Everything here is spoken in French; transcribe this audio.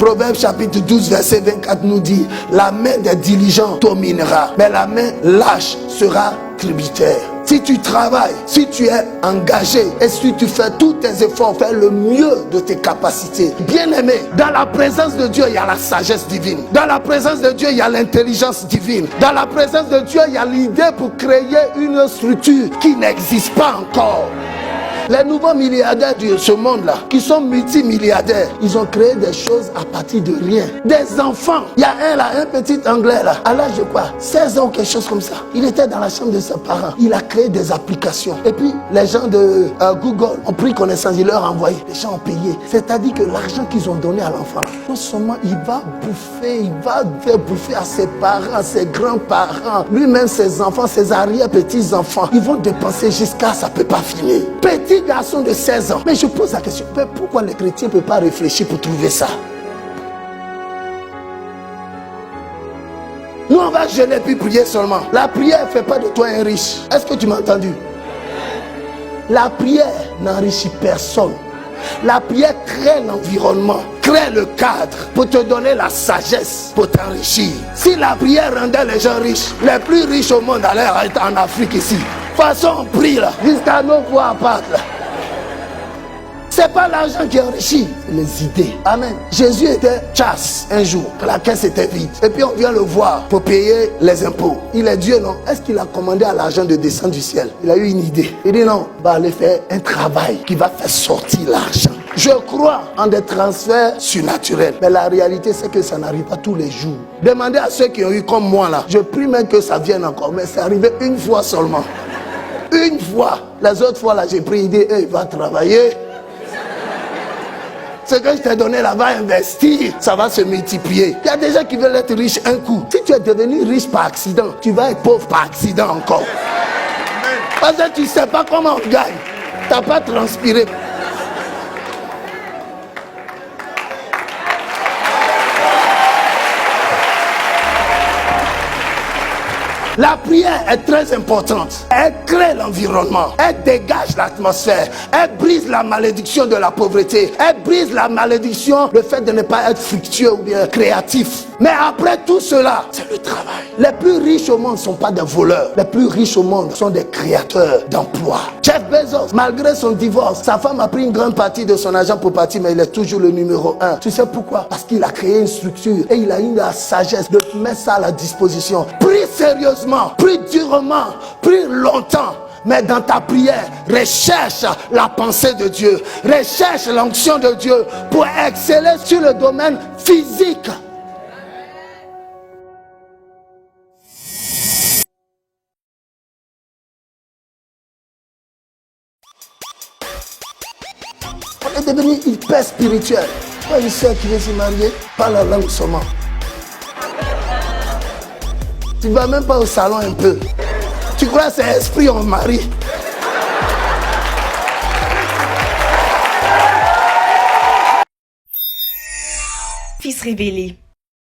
Proverbe chapitre 12 verset 24 nous dit: la main des diligents dominera, mais la main lâche sera tributaire. Si tu travailles, si tu es engagé et si tu fais tous tes efforts, fais le mieux de tes capacités. Bien-aimé, dans la présence de Dieu, il y a la sagesse divine. Dans la présence de Dieu, il y a l'intelligence divine. Dans la présence de Dieu, il y a l'idée pour créer une structure qui n'existe pas encore. Les nouveaux milliardaires de ce monde-là, qui sont multimilliardaires, ils ont créé des choses à partir de rien. Des enfants. Il y a un petit anglais là, à l'âge de quoi, 16 ans ou quelque chose comme ça. Il était dans la chambre de ses parents. Il a créé des applications. Et puis, les gens de Google ont pris connaissance, ils leur ont envoyé. Les gens ont payé. C'est-à-dire que l'argent qu'ils ont donné à l'enfant, non seulement il va faire bouffer à ses parents, à ses grands-parents, lui-même ses enfants, ses arrière-petits-enfants. Ils vont dépenser jusqu'à ça ne peut pas finir. Petit garçon de 16 ans. Mais je pose la question, pourquoi les chrétiens ne peuvent pas réfléchir pour trouver ça? Nous, on va jeûner puis prier seulement. La prière ne fait pas de toi un riche. Est-ce que tu m'as entendu? La prière n'enrichit personne. La prière crée l'environnement, crée le cadre pour te donner la sagesse pour t'enrichir. Si la prière rendait les gens riches, les plus riches au monde allaient être en Afrique ici. De toute façon, on prie là, jusqu'à nos voix à part là. C'est pas l'argent qui enrichit, c'est les idées. Amen. Jésus était chasse un jour, la caisse était vide. Et puis on vient le voir pour payer les impôts. Il est Dieu, non? Est-ce qu'il a commandé à l'argent de descendre du ciel? Il a eu une idée. Il dit non, va aller faire un travail qui va faire sortir l'argent. Je crois en des transferts surnaturels. Mais la réalité, c'est que ça n'arrive pas tous les jours. Demandez à ceux qui ont eu comme moi là. Je prie même que ça vienne encore. Mais c'est arrivé une fois seulement. Une fois. Les autres fois là, j'ai pris l'idée, il va travailler. Ce que je t'ai donné là va investir, ça va se multiplier. Il y a des gens qui veulent être riches un coup. Si tu es devenu riche par accident, tu vas être pauvre par accident encore. Parce que tu ne sais pas comment on gagne. Tu n'as pas transpiré. La prière est très importante. Elle crée l'environnement. Elle dégage l'atmosphère. Elle brise la malédiction de la pauvreté. Elle brise la malédiction, le fait de ne pas être fructueux ou bien créatif. Mais après tout cela, c'est le travail. Les plus riches au monde ne sont pas des voleurs. Les plus riches au monde sont des créateurs d'emplois. Jeff Bezos, malgré son divorce, sa femme a pris une grande partie de son argent pour partir, mais il est toujours le numéro 1. Tu sais pourquoi? Parce qu'il a créé une structure et il a eu la sagesse de mettre ça à la disposition. Prie sérieusement, prie durement, prie longtemps. Mais dans ta prière, recherche la pensée de Dieu. Recherche l'onction de Dieu pour exceller sur le domaine physique. On est devenu hyper spirituel. Toi, une soeur qui veut se marier, parle la langue seulement. Tu ne vas même pas au salon un peu. Tu crois que c'est esprit on marie? Fils révélé.